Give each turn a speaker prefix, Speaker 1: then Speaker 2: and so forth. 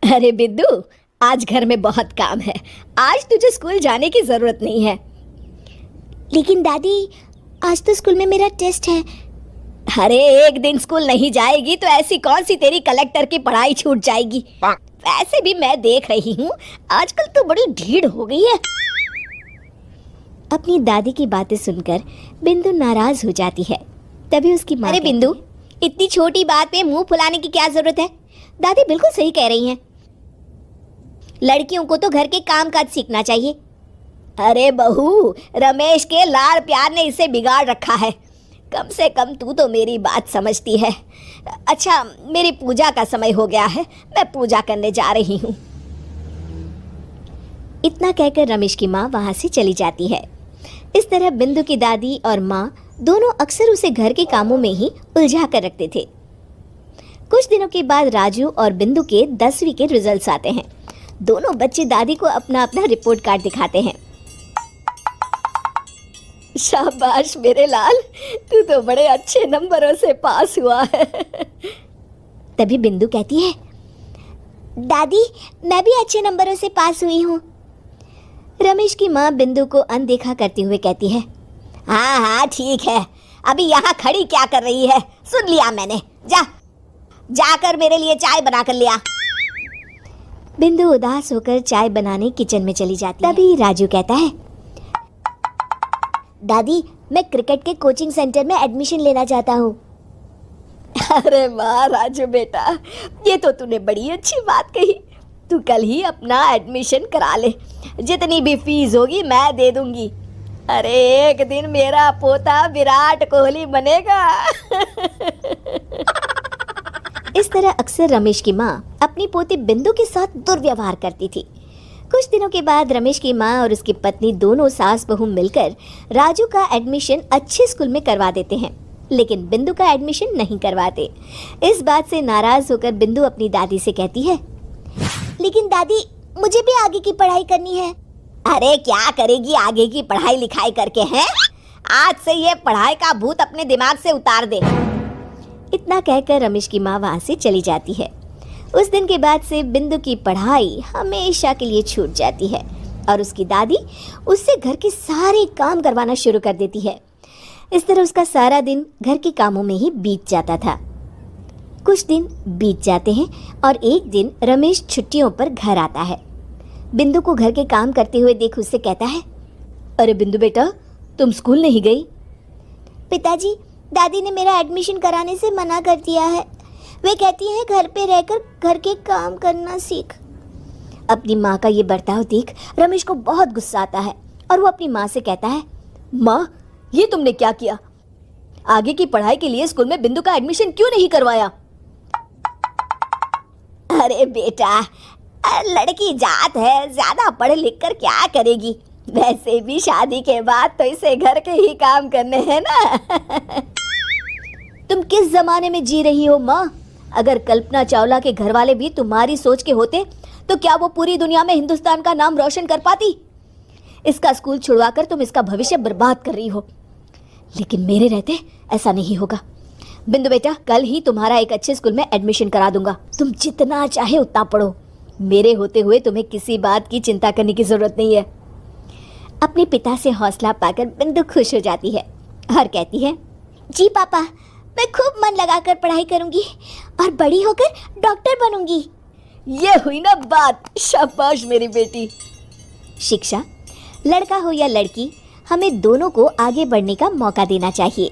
Speaker 1: अरे बिंदु, आज घर में बहुत काम है। आज तुझे स्कूल जाने की जरूरत नहीं है।
Speaker 2: लेकिन दादी, आज तो स्कूल में मेरा टेस्ट है।
Speaker 1: अरे एक दिन स्कूल नहीं जाएगी तो ऐसी कौन सी तेरी कलेक्टर की पढ़ाई छूट जाएगी। वैसे भी मैं देख रही हूँ आजकल तो बड़ी ढीठ हो गई है।
Speaker 2: अपनी दादी की बातें सुनकर बिंदु नाराज हो जाती है। तभी उसकी माँ
Speaker 1: अरे बिंदु, इतनी छोटी बात पे मुंह फुलाने की क्या जरूरत है। दादी बिल्कुल सही कह रही हैं। लड़कियों को तो घर के काम काज सीखना चाहिए। अरे बहू, रमेश के लाड़ प्यार ने इसे बिगाड़ रखा है। कम से कम तू तो मेरी बात समझती है। अच्छा, मेरी पूजा का समय हो गया है, मैं पूजा करने जा रही हूँ।
Speaker 2: इतना कहकर रमेश की माँ वहाँ से चली जाती है। इस तरह बिंदु की दादी और माँ दोनों अक्सर उसे घर के कामों में ही उलझा कर रखते थे। कुछ दिनों के बाद राजू और बिंदु के 10वीं के रिजल्ट्स आते हैं। दोनों बच्चे दादी को अपना अपना रिपोर्ट कार्ड दिखाते हैं।
Speaker 1: शाबाश मेरे लाल, तू तो बड़े अच्छे नंबरों से पास हुआ है।
Speaker 2: तभी बिंदु कहती है, दादी मैं भी अच्छे नंबरों से पास हुई हूँ। रमेश की माँ बिंदु को अनदेखा करते हुए कहती है,
Speaker 1: हाँ हाँ ठीक है, अभी यहाँ खड़ी क्या कर रही है, सुन लिया मैंने। जाकर मेरे लिए चाय बना कर लिया।
Speaker 2: बिंदु उदास होकर चाय बनाने किचन में चली जाती है। तभी राजू कहता है, दादी मैं क्रिकेट के कोचिंग सेंटर में एडमिशन लेना चाहता हूँ।
Speaker 1: अरे वाह राजू बेटा, ये तो तूने बड़ी अच्छी बात कही। तू कल ही अपना एडमिशन करा ले, जितनी भी फीस होगी मैं दे दूंगी। अरे एक दिन मेरा पोता विराट कोहली बनेगा।
Speaker 2: इस तरह अक्सर रमेश की माँ अपनी पोती बिंदु के साथ दुर्व्यवहार करती थी। कुछ दिनों के बाद रमेश की माँ और उसकी पत्नी दोनों सास बहू मिलकर राजू का एडमिशन अच्छे स्कूल में करवा देते हैं, लेकिन बिंदु का एडमिशन नहीं करवाते। इस बात से नाराज होकर बिंदु अपनी दादी से कहती है, लेकिन दादी मुझे भी आगे की पढ़ाई करनी है।
Speaker 1: अरे क्या करेगी आगे की पढ़ाई लिखाई करके हैं? आज से ये पढ़ाई का भूत अपने दिमाग से उतार दे।
Speaker 2: इतना कहकर रमेश की माँ वहाँ से चली जाती है। उस दिन के बाद से बिंदु की पढ़ाई हमेशा के लिए छूट जाती है और उसकी दादी उससे घर के सारे काम करवाना शुरू कर देती है। इस तरह उसका सारा दिन घर के कामों में ही बीत जाता था। कुछ दिन बीत जाते हैं और एक दिन रमेश छुट्टियों पर घर आता है। बिंदु को घर के काम करते हुए देख उससे कहता है,
Speaker 1: अरे बिंदु बेटा, तुम स्कूल नहीं गई?
Speaker 2: पिताजी, दादी ने मेरा एडमिशन कराने से मना कर दिया है। वे कहती हैं घर पे रहकर घर के काम करना सीख। अपनी माँ का ये बर्ताव देख रमेश को बहुत गुस्सा आता है और वो अपनी माँ से कहता है,
Speaker 1: माँ ये तुमने क्या किया? आगे की पढ़ाई के लिए स्कूल में बिंदु का एडमिशन क्यों नहीं करवाया? अरे बेटा, लड़की जात है, ज्यादा पढ़ लिख कर क्या करेगी? वैसे भी शादी के बाद तो इसे घर के ही काम करने हैं ना।
Speaker 2: तुम किस जमाने में जी रही हो माँ? अगर कल्पना चावला के घर वाले भी तुम्हारी सोच के होते तो क्या वो पूरी दुनिया में हिंदुस्तान का नाम रोशन कर पाती? इसका स्कूल छुड़वाकर तुम इसका भविष्य बर्बाद कर रही हो, लेकिन मेरे रहते ऐसा नहीं होगा। बिंदु बेटा, कल ही तुम्हारा एक अच्छे स्कूल में एडमिशन करा दूंगा। तुम जितना चाहे उतना पढ़ो। मेरे होते हुए तुम्हें किसी बात की चिंता करने की जरूरत नहीं है। अपने पिता से हौसला पाकर बिंदु खुश हो जाती है और कहती है, जी पापा, मैं खूब मन लगाकर पढ़ाई करूंगी और बड़ी होकर डॉक्टर बनूंगी।
Speaker 1: ये हुई ना बात, शाबाश मेरी बेटी।
Speaker 2: शिक्षा, लड़का हो या लड़की, हमें दोनों को आगे बढ़ने का मौका देना चाहिए।